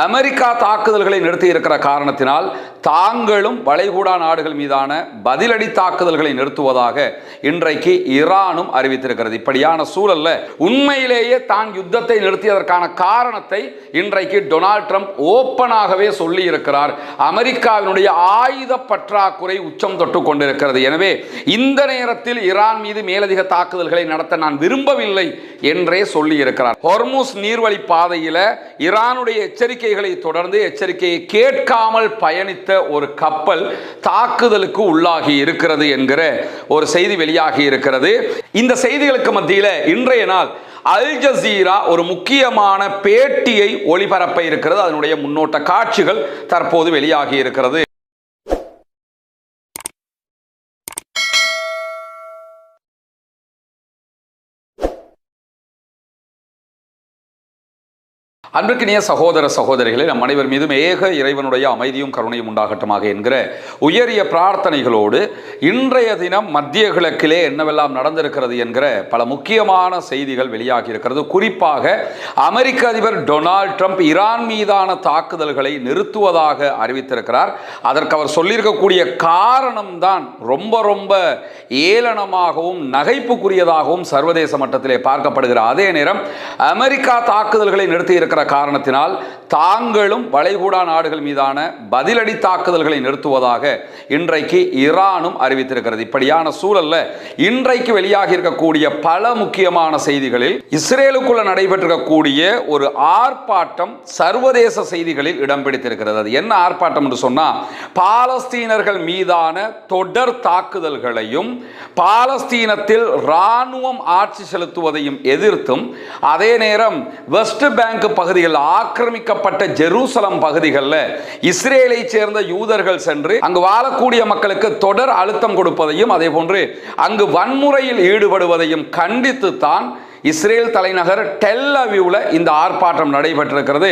America தாக்குதல்களை நிறுத்தி இருக்கிற காரணத்தினால் தாங்களும் வளைகுடா நாடுகள் மீதான பதிலடி தாக்குதல்களை நிறுத்துவதாக இன்றைக்கு ஈரானும் அறிவித்திருக்கிறது. இப்படியான சூழல்ல உண்மையிலேயே தான் யுத்தத்தை நிறுத்தியதற்கான காரணத்தை இன்றைக்கு டொனால்ட் ட்ரம்ப் ஓப்பனாகவே சொல்லி இருக்கிறார். அமெரிக்காவினுடைய ஆயுத பற்றாக்குறை உச்சம் தொட்டு கொண்டிருக்கிறது. எனவே இந்த நேரத்தில் ஈரான் மீது மேலதிக தாக்குதல்களை நடத்த நான் விரும்பவில்லை என்றே சொல்லி இருக்கிறார். ஹொர்முஸ் நீர்வழி பாதையில ஈரானுடைய எச்சரிக்கைகளை தொடர்ந்து எச்சரிக்கையை கேட்காமல் பயணித்த ஒரு கப்பல் தாக்குதலுக்கு உள்ளாகி இருக்கிறது என்கிற ஒரு செய்தி வெளியாகி இருக்கிறது. இந்த செய்திகளுக்கு மத்தியில் இன்றைய நாள் அல் ஜசீரா ஒரு முக்கியமான பேட்டியை ஒளிபரப்ப இருக்கிறது. அதனுடைய முன்னோட்ட காட்சிகள் தற்போது வெளியாகி இருக்கிறது. அன்பிற்கினிய சகோதர சகோதரிகளே, நம் அனைவர் மீதும் ஏக இறைவனுடைய அமைதியும் கருணையும் உண்டாகட்டுமாக என்கிற உயரிய பிரார்த்தனைகளோடு இன்றைய தினம் மத்திய கிழக்கிலே என்னவெல்லாம் நடந்திருக்கிறது என்கிற பல முக்கியமான செய்திகள் வெளியாகி இருக்கிறது. குறிப்பாக அமெரிக்க அதிபர் டொனால்ட் ட்ரம்ப் ஈரான் மீதான தாக்குதல்களை நிறுத்துவதாக அறிவித்திருக்கிறார். அதற்கு அவர் சொல்லியிருக்கக்கூடிய காரணம்தான் ரொம்ப ஏளனமாகவும் நகைப்புக்குரியதாகவும் சர்வதேச மட்டத்திலே பார்க்கப்படுகிற அதே நேரம் அமெரிக்கா தாக்குதல்களை நிறுத்தி இருக்கிற காரணத்தினால் தாங்களும் வளைகுடா நாடுகள் மீதான பதிலடி தாக்குதல்களை நிறுத்துவதாக இன்றைக்கு ஈரானும் அறிவித்திருக்கிறது. இப்படியான சூழல்ல இன்றைக்கு வெளியாகி இருக்கக்கூடிய பல முக்கியமான செய்திகளில் இஸ்ரேலுக்குள்ள நடைபெற்றிருக்கக்கூடிய ஒரு ஆர்ப்பாட்டம் சர்வதேச செய்திகளில் இடம் பிடித்திருக்கிறது. அது என்ன ஆர்ப்பாட்டம் என்று சொன்னா, பாலஸ்தீனர்கள் மீதான தொடர் தாக்குதல்களையும் பாலஸ்தீனத்தில் இராணுவம் ஆட்சி செலுத்துவதையும் எதிர்த்தும் அதே நேரம் வெஸ்ட் பேங்க் பகுதிகள் ஆக்கிரமிக்கப்பட்ட ஜெருசலம் பகுதிகளில் இஸ்ரேலை சேர்ந்த யூதர்கள் சென்று அங்கு வாழக்கூடிய மக்களுக்கு தொடர் அழுத்தம் கொடுப்பதையும் அதே போன்று அங்கு வன்முறையில் ஈடுபடுவதையும் கண்டித்து தான் இஸ்ரேல் தலைநகர் டெல் அவீவ்ல இந்த ஆர்ப்பாட்டம் நடைபெற்றிருக்கிறது.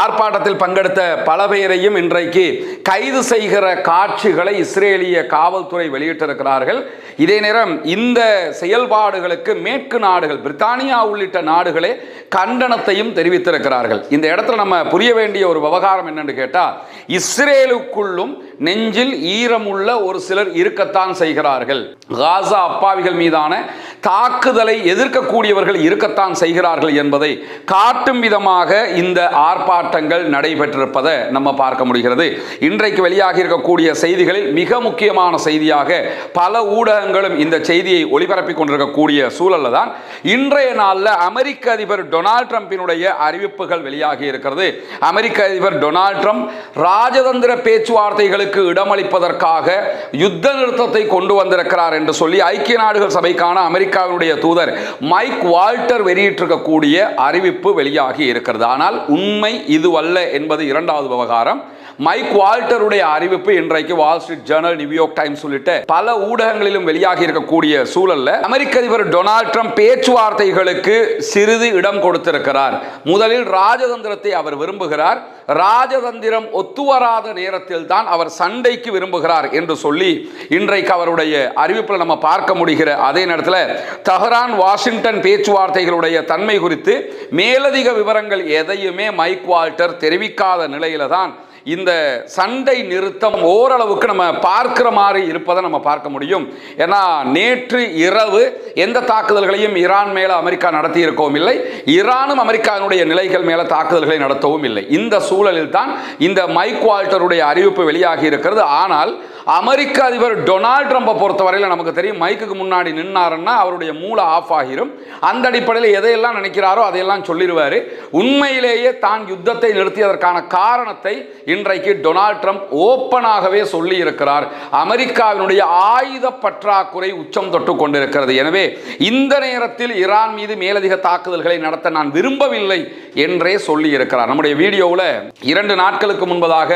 ஆர்ப்பாட்டத்தில் பங்கெடுத்த பல பேரையும் இன்றைக்கு கைது செய்கிற காட்சிகளை இஸ்ரேலிய காவல்துறை வெளியிட்டிருக்கிறார்கள். இதே நேரம் இந்த செயல்பாடுகளுக்கு மேற்கு நாடுகள், பிரித்தானியா உள்ளிட்ட நாடுகளே கண்டனத்தையும் தெரிவித்திருக்கிறார்கள். இந்த இடத்துல நம்ம புரிய வேண்டிய ஒரு விவகாரம் என்னன்னு கேட்டா, இஸ்ரேலுக்குள்ளும் நெஞ்சில் ஈரமுள்ள ஒரு சிலர் இருக்கத்தான் செய்கிறார்கள். காசா அப்பாவிகள் மீதான தாக்குதலை எதிர்க்கக்கூடியவர்கள் இருக்கத்தான் செய்கிறார்கள் என்பதை காட்டும் விதமாக இந்த ஆர்ப்பாட்டங்கள் நடைபெற்றிருப்பதை நம்ம பார்க்க முடிகிறது. இன்றைக்கு வெளியாகி இருக்கக்கூடிய செய்திகளில் மிக முக்கியமான செய்தியாக பல ஊடகங்களும் இந்த செய்தியை ஒளிபரப்பிக் கொண்டிருக்கக்கூடிய சூழல்ல தான் இன்றைய நாளில் அமெரிக்க அதிபர் டொனால்ட் ட்ரம்பினுடைய அறிவிப்புகள் வெளியாகி இருக்கிறது. அமெரிக்க அதிபர் டொனால்ட் ட்ரம்ப் ராஜதந்திர பேச்சுவார்த்தைகளுக்கு இடமளிப்பதற்காக யுத்த நிறுத்தத்தை கொண்டு வந்திருக்கிறார் என்று சொல்லி ஐக்கிய நாடுகள் சபைக்கான அமெரிக்காவினுடைய தூதர் மைக் வால்டர் வெளியிட்டிருக்கக்கூடிய அறிவிப்பு வெளியாகி இருக்கிறது. ஆனால் உண்மை இதுவல்ல என்பது இரண்டாவது விவகாரம். மைக் வால்டருடைய அறிவிப்பு இன்றைக்கு Wall Street journal, New York times உள்ளிட்ட பல ஊடகங்களிலும் வெளியாகி இருக்கக்கூடிய சூழல்ல அமெரிக்க அதிபர் டொனால்ட் ட்ரம்ப் பேச்சுவார்த்தைகளுக்கு சிறிது இடம் கொடுத்திருக்கிறார். முதலில் ராஜதந்திரத்தை அவர் விரும்புகிறார். ராஜதந்திரம் ஒத்துவராத நேரத்தில் தான் அவர் சண்டைக்கு விரும்புகிறார் என்று சொல்லி இன்றைக்கு அவருடைய அறிவிப்பில் நம்ம பார்க்க முடிகிற அதே நேரத்தில் தெஹ்ரான் வாஷிங்டன் பேச்சுவார்த்தைகளுடைய தன்மை குறித்து மேலதிக விவரங்கள் எதையுமே மைக் வால்டர் தெரிவிக்காத நிலையில தான் இந்த சண்டை நிறுத்தம் ஓரளவுக்கு நம்ம பார்க்கிற மாதிரி இருப்பதை நம்ம பார்க்க முடியும். ஏன்னா நேற்று இரவு எந்த தாக்குதல்களையும் ஈரான் மேல அமெரிக்கா நடத்தி இருக்கவும் இல்லை, ஈரானும் அமெரிக்காவினுடைய நிலைகள் மேல தாக்குதல்களை நடத்தவும் இல்லை. இந்த சூழலில் தான் இந்த மைக் வால்டருடைய அறிவிப்பு வெளியாகி இருக்கிறது. ஆனால் அமெரிக்க அதிபர் டொனால்ட் ட்ரம்பை பொறுத்தவரையில் நமக்கு தெரியும், மைக்குக்கு முன்னாடி நின்னாருன்னா அவருடைய மூளை ஆஃப் ஆகிரும். அந்த அடிப்படையில் எதையெல்லாம் நினைக்கிறாரோ அதையெல்லாம் சொல்லிடுவார். உண்மையிலேயே தான் யுத்தத்தை நிறுத்தியதற்கான காரணத்தை இன்றைக்கு டொனால்ட் ட்ரம்ப் ஓப்பனாகவே சொல்லி இருக்கிறார். அமெரிக்காவினுடைய ஆயுத பற்றாக்குறை உச்சம் தொட்டு கொண்டிருக்கிறது. எனவே இந்த நேரத்தில் ஈரான் மீது மேலதிக தாக்குதல்களை நடத்த நான் விரும்பவில்லை என்றே சொல்லி இருக்கிறார். நம்முடைய வீடியோவில் 2 நாட்களுக்கு முன்பதாக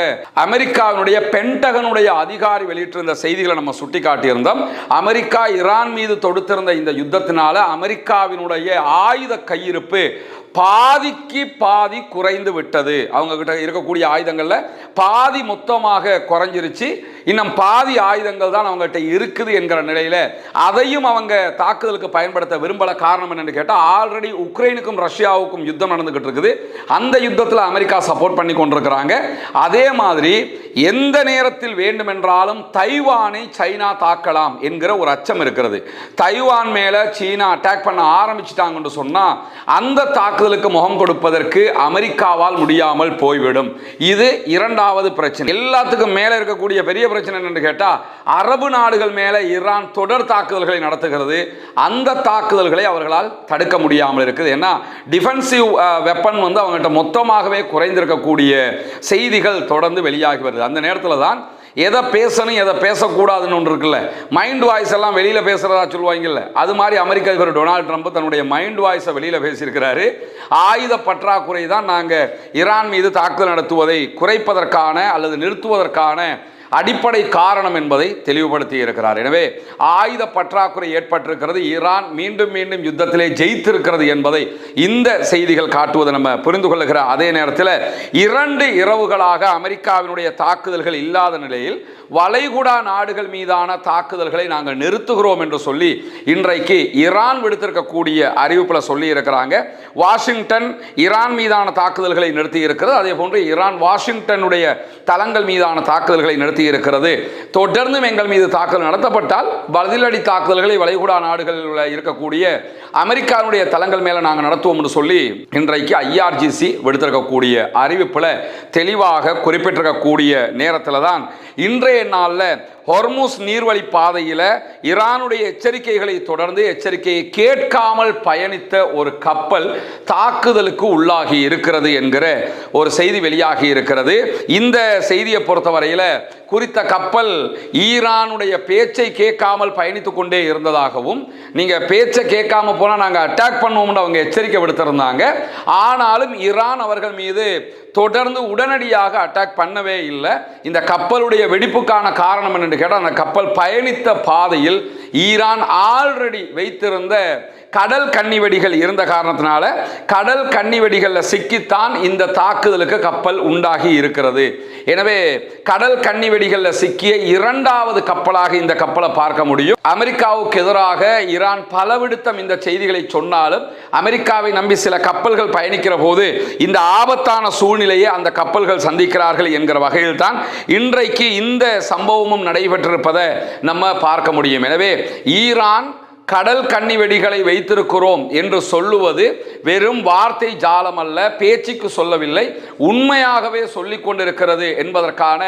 அமெரிக்காவினுடைய பென்டகனுடைய அதிகாரி வெளியிட்டிருந்த செய்திகளை நம்ம சுட்டிக்காட்டியிருந்தோம். அமெரிக்கா ஈரான் மீது தொடுத்திருந்த இந்த யுத்தத்தினால அமெரிக்காவினுடைய ஆயுத கையிருப்பு பாதிக்கு பாதி குறைந்து விட்டது. அவங்க கிட்ட இருக்கக்கூடிய ஆயுதங்கள்ல பாதி மொத்தமாக குறைஞ்சிருச்சு, இன்னும் பாதி ஆயுதங்கள் தான் அவங்ககிட்ட இருக்குது என்கிற நிலையில அதையும் அவங்க தாக்குதலுக்கு பயன்படுத்த விரும்பல. காரணம் என்னன்னு கேட்டா, ஆல்ரெடி உக்ரைனுக்கும் ரஷ்யாவுக்கும் யுத்தம் நடந்துகிட்டு இருக்குது. அந்த யுத்தத்தில் அமெரிக்கா சப்போர்ட் பண்ணி கொண்டிருக்கிறாங்க. அதே மாதிரி எந்த நேரத்தில் வேண்டுமென்றாலும் தைவானை சைனா தாக்கலாம் என்கிற ஒரு அச்சம் இருக்கிறது. தைவான் மேல சீனா அட்டாக் பண்ண ஆரம்பிச்சிட்டாங்கன்னு சொன்னா அந்த தாக்குதலுக்கு முகம் கொடுப்பதற்கு அமெரிக்காவால் முடியாமல் போய்விடும். இது இரண்டாவது பிரச்சனை. எல்லாத்துக்கும் மேல இருக்கக்கூடிய பெரிய பிரச்சனை என்னன்னு கேட்டா, அரபு நாடுகள் மேல ஈரான் தொடர் தாக்குதல்களை நடத்துகிறது. அந்த தாக்குதல்களை அவர்களால் தடுக்க முடியாமல் இருக்குது. ஏன்னா டிஃபென்சிவ் வெப்பன் அவங்ககிட்ட மொத்தமாகவே குறைந்திருக்கக்கூடிய செய்திகள் தொடர்ந்து வெளியாகி வருது. அந்த நேரத்தில் தான் எதை பேசணும் எதை பேசக்கூடாதுன்னு ஒன்று இருக்குல்ல, மைண்ட் வாய்ஸ் எல்லாம் வெளியில பேசுறதா சொல்லுவாங்கல்ல, அது மாதிரி அமெரிக்க அதிபர் டொனால்டு ட்ரம்ப் தன்னுடைய மைண்ட் வாய்ஸை வெளியில பேசியிருக்கிறாரு. ஆயுத பற்றாக்குறை தான் நாங்கள் ஈரான் மீது தாக்குதல் நடத்துவதை குறைப்பதற்கான அல்லது நிறுத்துவதற்கான அடிப்படை காரணம் என்பதை தெளிவுபடுத்தி இருக்கிறார். எனவே ஆயுத பற்றாக்குறை ஏற்பட்டிருக்கிறது, ஈரான் மீண்டும் மீண்டும் யுத்தத்திலே ஜெயித்திருக்கிறது என்பதை இந்த செய்திகள் காட்டுவதை நம்ம புரிந்து கொள்ளுகிற அதே நேரத்தில் 2 இரவுகளாக அமெரிக்காவினுடைய தாக்குதல்கள் இல்லாத நிலையில் வளைகுடா நாடுகள் மீதான தாக்குதல்களை நாங்கள் நிறுத்துகிறோம் என்று சொல்லி இன்றைக்கு ஈரான் விடுத்திருக்கக்கூடிய அறிவிப்பில் சொல்லி இருக்கிறாங்க. வாஷிங்டன் ஈரான் மீதான தாக்குதல்களை நிறுத்தி இருக்கிறது. அதே போன்று ஈரான் வாஷிங்டனுடைய தளங்கள் மீதான தாக்குதல்களை நிறுத்தி இருக்கிறது. தொடர்ந்தும் எங்கள் மீது தாக்குதல் நடத்தப்பட்டால் பதிலடி தாக்குதல்களை வளைகுடா நாடுகளில் இருக்கக்கூடிய அமெரிக்காவுடைய தளங்கள் மேல நாங்கள் நடத்துவோம் என்று சொல்லி இன்றைக்கு IRGC விடுத்திருக்கக்கூடிய அறிவிப்பில் தெளிவாக குறிப்பிட்டிருக்கக்கூடிய நேரத்தில் தான் இன்றைய நாளில் ஹொர்முஸ் நீர்வழி பாதையில் ஈரானுடைய எச்சரிக்கைகளை தொடர்ந்து எச்சரிக்கையை கேட்காமல் பயணித்த ஒரு கப்பல் தாக்குதலுக்கு உள்ளாகி இருக்கிறது என்கிற ஒரு செய்தி வெளியாகி இருக்கிறது. இந்த செய்தியை பொறுத்தவரையில் குறித்த கப்பல் ஈரானுடைய பேச்சை கேட்காமல் பயணித்துக் கொண்டே இருந்ததாகவும், நீங்க பேச்சை கேட்காம போனா நாங்க அட்டாக் பண்ணுவோம்னு அவங்க எச்சரிக்கை விடுத்திருந்தாங்க. ஆனாலும் ஈரான் அவர்கள் மீது தொடர்ந்து உடனடியாக அட்டாக் பண்ணவே இல்லை. இந்த கப்பலுடைய வெடிப்புக்கான காரணம் என்னன்னு கேட்டால், அந்த கப்பல் பயணித்த பாதையில் ஈரான் ஆல்ரெடி வைத்திருந்த கடல் கன்னிவெடிகள் இருந்த காரணத்தினால கடல் கன்னிவெடிகளில் சிக்கித்தான் இந்த தாக்குதலுக்கு கப்பல் உண்டாகி இருக்கிறது. எனவே கடல் கன்னிவெடிகளில் சிக்கிய 2வது கப்பலாக இந்த கப்பலை பார்க்க முடியும். அமெரிக்காவுக்கு எதிராக ஈரான் பலவிடுத்தம் இந்த செய்திகளை சொன்னாலும் அமெரிக்காவை நம்பி சில கப்பல்கள் பயணிக்கிற போது இந்த ஆபத்தான சூழ்நிலையை அந்த கப்பல்கள் சந்திக்கிறார்கள் என்கிற வகையில் தான் இன்றைக்கு இந்த சம்பவமும் நடைபெற்றிருப்பதை நம்ம பார்க்க முடியும். எனவே ஈரான் கடல் கன்னி வெடிகளை வைத்திருக்கிறோம் என்று சொல்லுவது வெறும் வார்த்தை ஜாலம் அல்ல, பேச்சுக்கு சொல்லவில்லை, உண்மையாகவே சொல்லிக் கொண்டிருக்கிறது என்பதற்கான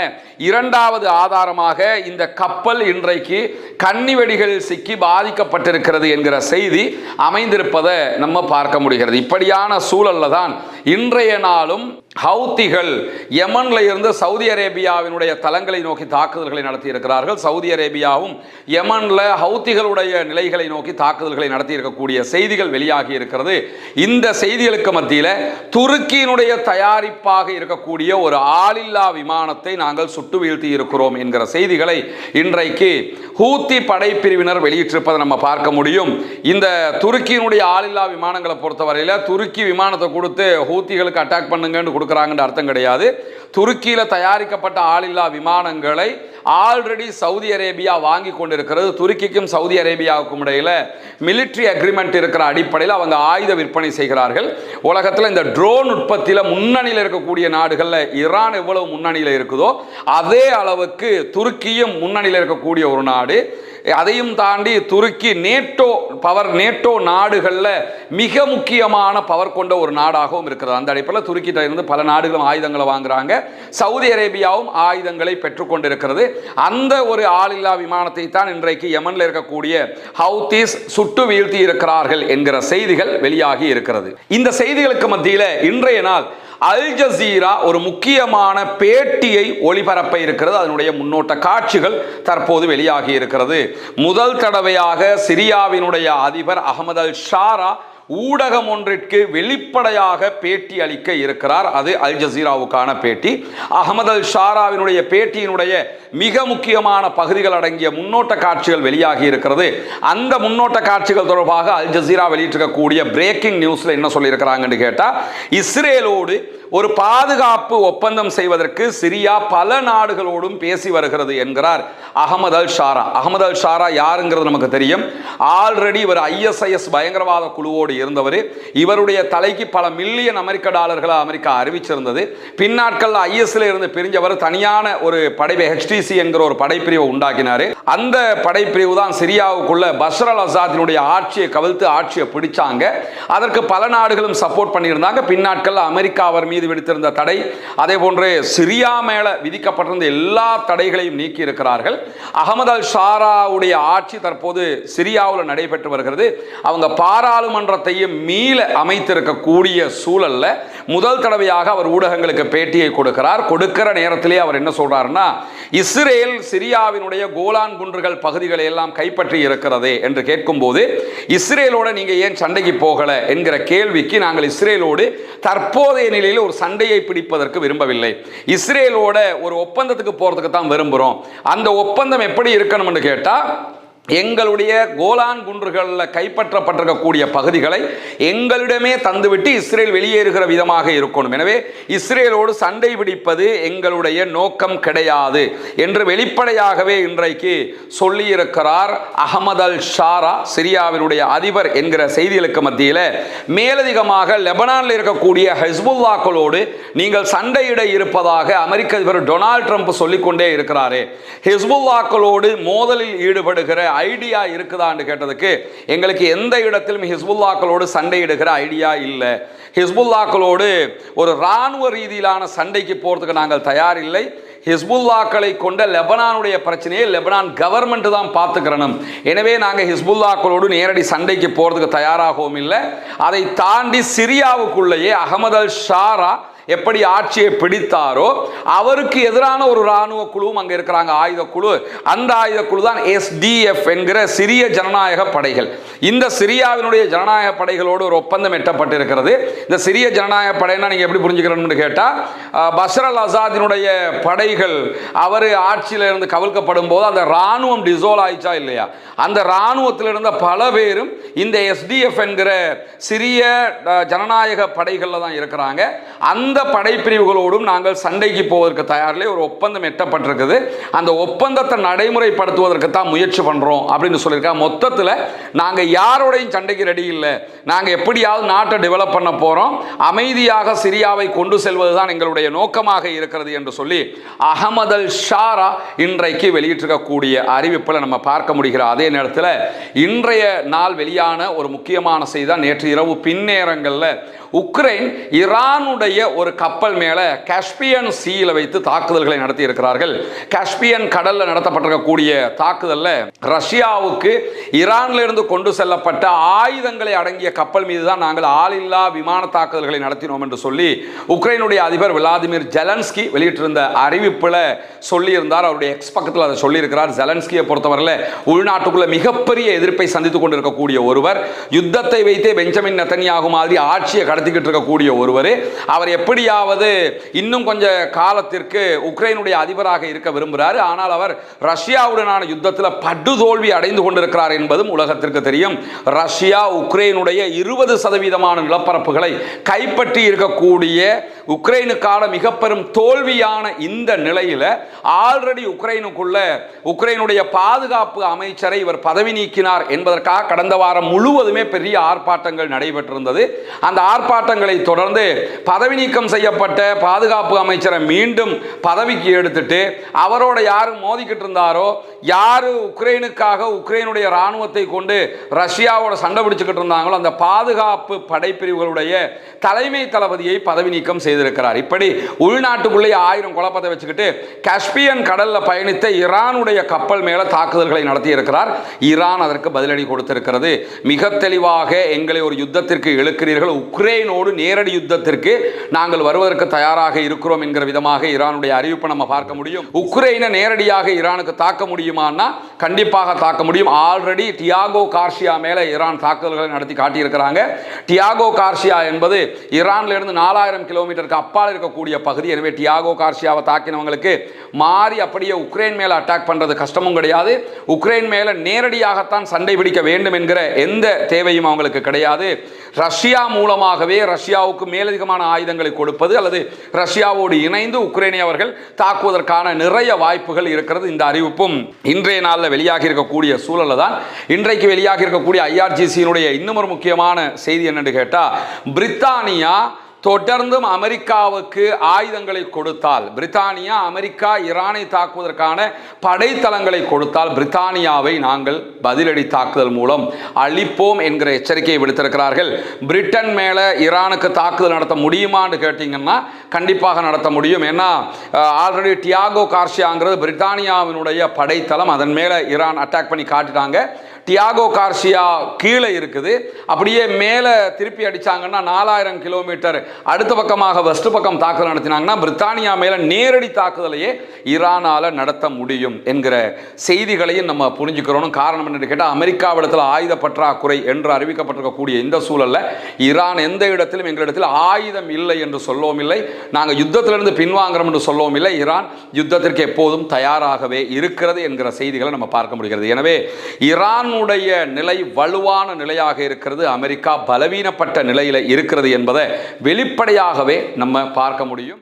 2வது ஆதாரமாக இந்த கப்பல் இன்றைக்கு கன்னி வெடிகளில் சிக்கி பாதிக்கப்பட்டிருக்கிறது என்கிற செய்தி அமைந்திருப்பதை நம்ம பார்க்க முடிகிறது. இப்படியான சூழல்ல தான் இன்றைய நாளும் ஹவுத்திகள் யமன்ல இருந்து சவுதி அரேபியாவினுடைய தளங்களை நோக்கி தாக்குதல்களை நடத்தி இருக்கிறார்கள். சவுதி அரேபியாவும் யமன்ல ஹவுத்திகளுடைய நிலைகளை நோக்கி தாக்குதல்களை நடத்தி இருக்கக்கூடிய செய்திகள் வெளியாகி இருக்கிறது. இந்த செய்திகளுக்கு மத்தியில் துருக்கியினுடைய தயாரிப்பாக இருக்கக்கூடிய ஒரு ஆளில்லா விமானத்தை நாங்கள் சுட்டு வீழ்த்தி இருக்கிறோம் என்கிற செய்திகளை இன்றைக்கு ஹூத்தி படைப்பிரிவினர் வெளியிட்டிருப்பதை நம்ம பார்க்க முடியும். இந்த துருக்கியினுடைய ஆளில்லா விமானங்களை பொறுத்தவரையில் துருக்கி விமானத்தை கொடுத்து ஹூத்திகளுக்கு அட்டாக் பண்ணுங்கன்னு கொடுக்குறாங்கன்ற அர்த்தம் கிடையாது. துருக்கியில் தயாரிக்கப்பட்ட ஆளில்லா விமானங்களை ஆல்ரெடி சவுதி அரேபியா வாங்கி கொண்டிருக்கிறது. துருக்கிக்கும் சவுதி அரேபியாவுக்கும் இடையில மிலிட்ரி அக்ரிமெண்ட் இருக்கிற அடிப்படையில் அவங்க ஆயுத விற்பனை செய்கிறார்கள். உலகத்தில் இந்த ட்ரோன் உற்பத்தியில் முன்னணியில் இருக்கக்கூடிய நாடுகளில் ஈரான் எவ்வளவு முன்னணியில் இருக்குதோ அதே அளவுக்கு துருக்கியும் முன்னணியில் இருக்கக்கூடிய ஒரு நாடு. அதையும் தாண்டி துருக்கி நேட்டோ நாடுகளில் மிக முக்கியமான பவர் கொண்ட ஒரு நாடாகவும் இருக்கிறது. அந்த அடிப்படையில் துருக்கிட்ட இருந்து பல நாடுகளும் ஆயுதங்களை வாங்குறாங்க. சவுதி அரேபியாவும் ஆயுதங்களை பெற்றுக்கொண்டிருக்கிறது. அந்த ஒரு ஆளில்லா விமானத்தை தான் இன்றைக்கு யமனில் இருக்கக்கூடிய ஹவுதீஸ் சுட்டு வீழ்த்தி இருக்கிறார்கள் என்கிற செய்திகள் வெளியாகி இருக்கிறது. இந்த செய்திகளுக்கு மத்தியில் இன்றைய நாள் அல் ஜசீரா ஒரு முக்கியமான பேட்டியை ஒளிபரப்ப இருக்கிறது. அதனுடைய முன்னோட்ட காட்சிகள் தற்போது வெளியாகி இருக்கிறது. முதல் தடவையாக சிரியாவினுடைய அதிபர் அகமது அல் ஷாரா ஊடகம் ஒன்றிற்கு வெளிப்படையாக பேட்டி அளிக்க இருக்கிறார். அது அல் ஜசீராவுக்கான பேட்டி. அகமது அல் ஷாராவினுடைய பேட்டியினுடைய மிக முக்கியமான பகுதிகள் அடங்கிய முன்னோட்ட காட்சிகள் வெளியாகி இருக்கிறது. அந்த முன்னோட்ட காட்சிகள் தொடர்பாக அல் ஜசீரா வெளியிட்டிருக்கக்கூடிய பிரேக்கிங் நியூஸ்ல என்ன சொல்லியிருக்கிறாங்கன்னு கேட்டா, இஸ்ரேலோடு ஒரு பாதுகாப்பு ஒப்பந்தம் செய்வதற்கு சிரியா பல நாடுகளோடும் பேசி வருகிறது என்கிறார் அகமது அல் ஷாரா. அகமது அல் ஷாரா யாருங்கிறது நமக்கு தெரியும். ஆல்ரெடி இவர் ISIS பயங்கரவாத குழுவோடு இருந்தவர். இவருடைய தலைக்கு பல மில்லியன் அமெரிக்க டாலர்களை அமெரிக்கா அறிவிச்சிருந்தது. பின்னாட்கள் ISல இருந்து பிரிஞ்சவர் தனியான ஒரு படைப்பு HTC என்கிற ஒரு படைப்பிரிவை உண்டாக்கினார். அந்த படைப்பிரிவு தான் சிரியாவுக்குள்ள பஷர் அல் அசாதினுடைய ஆட்சியை கவிழ்த்து ஆட்சியை பிடிச்சாங்க. அதற்கு பல நாடுகளும் சப்போர்ட் பண்ணியிருந்தாங்க. பின்னாட்கள் அமெரிக்கா அவர் மீது விடுத்திருந்த தடை, அதே போன்று சிரியா மேல விதிக்கப்பட்டிருந்த எல்லா தடைகளையும் நீக்கி இருக்கிறார்கள். அகமது அல் ஷாராவுடைய ஆட்சி தற்போது சிரியாவில் நடைபெற்று வருகிறது. அவங்க பாராளுமன்றத்தையும் மீள அமைத்திருக்கக்கூடிய சூழல்ல முதல் தடவையாக அவர் ஊடகங்களுக்கு பேட்டியை கொடுக்கிறார். கொடுக்கிற நேரத்திலே அவர் என்ன சொல்றாருன்னா, இஸ்ரேல் சிரியாவினுடைய கோலான் குன்றுகள் பகுதிகளை எல்லாம் கைப்பற்றி இருக்கிறதே என்று கேட்கும்போது, இஸ்ரேலோட நீங்க ஏன் சண்டைக்கு போகல என்கிற கேள்விக்கு, நாங்கள் இஸ்ரேலோடு தற்போதைய நிலையில் ஒரு சண்டையை பிடிப்பதற்கு விரும்பவில்லை, இஸ்ரேலோட ஒரு ஒப்பந்தத்துக்கு போறதுக்கு தான் விரும்புகிறோம். அந்த ஒப்பந்தம் எப்படி இருக்கணும்னு கேட்டா, எங்களுடைய கோலான் குன்றுகளில் கைப்பற்றப்பட்டிருக்கக்கூடிய பகுதிகளை எங்களிடமே தந்துவிட்டு இஸ்ரேல் வெளியேறுகிற விதமாக இருக்கணும். எனவே இஸ்ரேலோடு சண்டை பிடிப்பது எங்களுடைய நோக்கம் கிடையாது என்று வெளிப்படையாகவே இன்றைக்கு சொல்லியிருக்கிறார் அகமது அல் ஷாரா, சிரியாவினுடைய அதிபர் என்கிற செய்திகளுக்கு மத்தியில். மேலதிகமாக லெபனானில் இருக்கக்கூடிய ஹிஸ்புல்லாக்களோடு நீங்கள் சண்டையிட இருப்பதாக அமெரிக்க அதிபர் டொனால்ட் ட்ரம்ப் சொல்லிக்கொண்டே இருக்கிறாரே. ஹிஸ்புல்லாக்களோடு மோதலில் ஈடுபடுகிற ஐடியா இருக்குதான்னு கேட்டதுக்கு, எங்களுக்கு எந்த இடத்திலும் ஹிஸ்புல்லாக்களோடு சண்டையிடுகிற ஐடியா இல்லை. ஹிஸ்புல்லாக்களோடு ஒரு இராணுவ ரீதியிலான சண்டைக்கு போறதுக்கு நாங்கள் தயார் இல்லை. ஹிஸ்புல்லாக்களை கொண்ட லெபனானுடைய பிரச்சனையை லெபனான் கவர்மெண்ட் தான் பார்த்துக்கிறணும். எனவே நாங்கள் ஹிஸ்புல்லாக்களோடு நேரடி சண்டைக்கு போறதுக்கு தயாராகவும் இல்லை. அதை தாண்டி சிரியாவுக்குள்ளேயே அகமது அல் ஷாரா எப்படி ஆட்சியை பிடித்தாரோ அவருக்கு எதிரான ஒரு ராணுவ குழுவும் அங்கே இருக்கிறாங்க, ஆயுத குழு. அந்த ஆயுத குழு தான் SDF என்கிற சிரிய ஜனநாயக படைகள். இந்த சிரியாவினுடைய ஜனநாயக படைகளோடு ஒரு ஒப்பந்தம் எட்டப்பட்டிருக்கிறது. இந்த சிரிய ஜனநாயக படைனா நீங்க எப்படி புரிஞ்சுக்கணும்னு கேட்டா, பஷர் அல் அசாதினுடைய படைகள் அவர் ஆட்சியில இருந்து கவிழ்க்கப்படும் போது அந்த ராணுவம் டிசோல் ஆயிச்சா இல்லையா, அந்த ராணுவத்தில் இருந்த பல பேரும் இந்த SDF என்கிற சிரிய ஜனநாயக படைகள்ல தான் இருக்கிறாங்க. அந்த படைப்பிரிவுகளோடும் நாங்கள் சண்டைக்கு போவதற்கு தயாரில்லை. ஒரு ஒப்பந்தம் எட்டப்பட்டிருக்குது. அந்த ஒப்பந்தத்தை நடைமுறைப்படுத்துவதற்கு தான் முயற்சி பண்றோம் அப்படின்னு சொல்லியிருக்காங்க. மொத்தத்தில் நாங்க யாரோடையும் சண்டைக்கு ரெடி இல்லை. நாங்க எப்படியாவது நாட்டை டெவலப் பண்ண போறோம், அமைதியாக சிரியாவை கொண்டு செல்வதுதான் எங்களுடைய நோக்கமாக இருக்கிறது என்று சொல்லி அகமது அல் ஷாரா இன்றைக்கு வெளியிட்டிருக்கக்கூடிய அறிவிப்பில் நம்ம பார்க்க முடிகிற அதே நேரத்தில் இன்றைய நாள் வெளியான ஒரு முக்கியமான செய்தி தான், நேற்று இரவு பின்னேரங்களில் உக்ரைன் ஈரானுடைய ஒரு கப்பல் மேல காஸ்பியன் சீல வைத்து தாக்குதல்களை நடத்தி இருக்கிறார்கள். காஸ்பியன் கடல்ல நடத்தப்பட்டிருக்கக்கூடிய தாக்குதல்ல ரஷ்யாவுக்கு ஈரான்ல இருந்து கொண்டு செல்லப்பட்ட ஆயுதங்களை அடங்கிய கப்பல் மீது தான் நாங்கள் ஆளில்லா விமான தாக்குதல்களை நடத்தினோம் என்று சொல்லி உக்ரைனுடைய அதிபர் விளாடிமிர் ஜெலன்ஸ்கி வெளியிட்டிருந்த அறிவிப்புல சொல்லியிருந்தார். அவருடைய எக்ஸ் பக்கத்தில் அதை சொல்லியிருக்கிறார். ஜெலன்ஸ்கியை பொறுத்தவரையில் உள்நாட்டுக்குள்ள மிகப்பெரிய எதிர்ப்பை சந்தித்துக் கொண்டிருக்கக்கூடிய ஒருவர், யுத்தத்தை வைத்தே பெஞ்சமின் நெத்தன்யாகு மாதிரி ஆட்சியை கடத்திக்கிட்டு இருக்கக்கூடிய ஒருவர், அவர் எப்படியாவது இன்னும் கொஞ்ச காலத்திற்கு உக்ரைனுடைய அதிபராக இருக்க விரும்புகிறார். ஆனால் அவர் ரஷ்யாவுடனான யுத்தத்தில் படுதோல்வி அடைந்து கொண்டிருக்கிறார் என்பதும் உலகத்திற்கு தெரியும். ரஷ்யா உக்ரைனுடைய 20% நிலப்பரப்புகளை கைப்பற்றி இருக்கக்கூடிய உக்ரைனுக்கான மிக பெரும் தோல்வியான இந்த நிலையில ஆல்ரெடி உக்ரைனுடைய பாதுகாப்பு அமைச்சரை இவர் பதவி நீக்கினார் என்பதற்காக கடந்த வாரம் முழுவதுமே பெரிய ஆர்ப்பாட்டங்கள் நடைபெற்றிருந்தது. அந்த ஆர்ப்பாட்டங்களை தொடர்ந்து பதவி நீக்கம் செய்யப்பட்ட பாதுகாப்பு அமைச்சரை மீண்டும் பதவிக்கு எடுத்துட்டு அவரோட யாரு மோதிக்கிட்டு இருந்தாரோ, யாரு உக்ரைனுக்காக உக்ரைனுடைய ராணுவத்தை கொண்டு ரஷ்யாவோட சண்டை பிடிச்சுக்கிட்டு இருந்தாங்களோ அந்த பாதுகாப்பு படைப்பிரிவுகளுடைய தலைமை தளபதியை பதவி நீக்கம் செய்திருக்கிறார். இப்படி உள்நாட்டுக்குள்ளே 1000 குழப்பத்தை வச்சுக்கிட்டு காஸ்பியன் கடல்ல பயணித்த ஈரானுடைய கப்பல் மேல தாக்குதல்களை நடத்தி இருக்கிறார். ஈரான் அதற்கு பதிலடி கொடுத்திருக்கிறது. மிக தெளிவாக எங்களை ஒரு யுத்தத்திற்கு இழுக்கிறீர்கள், உக்ரைன் உக்ரைனோடு நேரடி யுத்தத்திற்கு நாங்கள் வருவதற்கு தயாராக இருக்கிறோம் என்கிற விதமாக ஈரானுடைய அறிவிப்பை நம்ம பார்க்க முடியும். உக்ரைனை நேரடியாக ஈரானுக்கு தாக்க முடியுமான்னா கண்டிப்பாக தாக்க முடியும். ஆல்ரெடி டியாகோ கார்சியா மேல ஈரான் தாக்குதல்களை நடத்தி காட்டியிருக்கிறாங்க. டியாகோ கார்சியா என்பது ஈரான்ல இருந்து 4000 கிலோமீட்டருக்கு அப்பால் இருக்கக்கூடிய பகுதி. எனவே டியாகோ கார்சியாவை தாக்கினவங்களுக்கு மாறி அப்படியே உக்ரைன் மேல அட்டாக் பண்றது கஷ்டமும் கிடையாது. உக்ரைன் மேல நேரடியாகத்தான் சண்டை பிடிக்க வேண்டும் என்கிற எந்த தேவையும் அவங்களுக்கு கிடையாது. ரஷ்யா மூலமாகவே ரஷ்யாவுக்கு மேலதிகமான ஆயுதங்களை கொடுப்பது அல்லது ரஷ்யாவோடு இணைந்து உக்ரைனை அவர்கள் தாக்குவதற்கான நிறைய வாய்ப்புகள் இருக்கிறது. இந்த அறிவிப்பும் இன்றைய நாளில் வெளியாகி இருக்கக்கூடிய சூழலில் தான் இன்றைக்கு வெளியாகி இருக்கக்கூடிய ஐஆர்ஜிசியினுடைய இன்னும் ஒரு முக்கியமான செய்தி என்னன்னு கேட்டால், பிரித்தானியா தொடர்ந்தும் அமெரிக்காவுக்கு ஆயுதங்களை கொடுத்தால், பிரித்தானியா அமெரிக்கா ஈரானை தாக்குவதற்கான படைத்தளங்களை கொடுத்தால் பிரித்தானியாவை நாங்கள் பதிலடி தாக்குதல் மூலம் அழிப்போம் என்கிற எச்சரிக்கையை விடுத்திருக்கிறார்கள். பிரிட்டன் மேல ஈரானுக்கு தாக்குதல் நடத்த முடியுமான்னு கேட்டீங்கன்னா கண்டிப்பாக நடத்த முடியும். ஏன்னா ஆல்ரெடி டியாகோ கார்சியாங்கிறது பிரித்தானியாவினுடைய படைத்தளம். அதன் மேல ஈரான் அட்டாக் பண்ணி காட்டிட்டாங்க. டியாகோ கார்சியா கீழே இருக்குது. அப்படியே மேலே திருப்பி அடித்தாங்கன்னா 4000 கிலோமீட்டர் அடுத்த பக்கமாக வெஸ்ட் பக்கம் தாக்குதல் நடத்தினாங்கன்னா பிரித்தானியா மேலே நேரடி தாக்குதலையே ஈரானால் நடத்த முடியும் என்கிற செய்திகளையும் நம்ம புரிஞ்சுக்கிறோம். காரணம் என்னன்னு கேட்டால், அமெரிக்காவிடத்தில் ஆயுத பற்றாக்குறை என்று அறிவிக்கப்பட்டிருக்கக்கூடிய இந்த சூழலில் ஈரான் எந்த இடத்திலும் எங்களிடத்தில் ஆயுதம் இல்லை என்று சொல்லவும் இல்லை, நாங்கள் யுத்தத்திலிருந்து பின்வாங்குறோம் என்று சொல்லவும் இல்லை. ஈரான் யுத்தத்திற்கு எப்போதும் தயாராகவே இருக்கிறது என்கிற செய்திகளை நம்ம பார்க்க முடிகிறது. எனவே ஈரான் நிலை வலுவான நிலையாக இருக்கிறது, அமெரிக்கா பலவீனப்பட்ட நிலையில் இருக்கிறது என்பதை வெளிப்படையாகவே நம்ம பார்க்க முடியும்.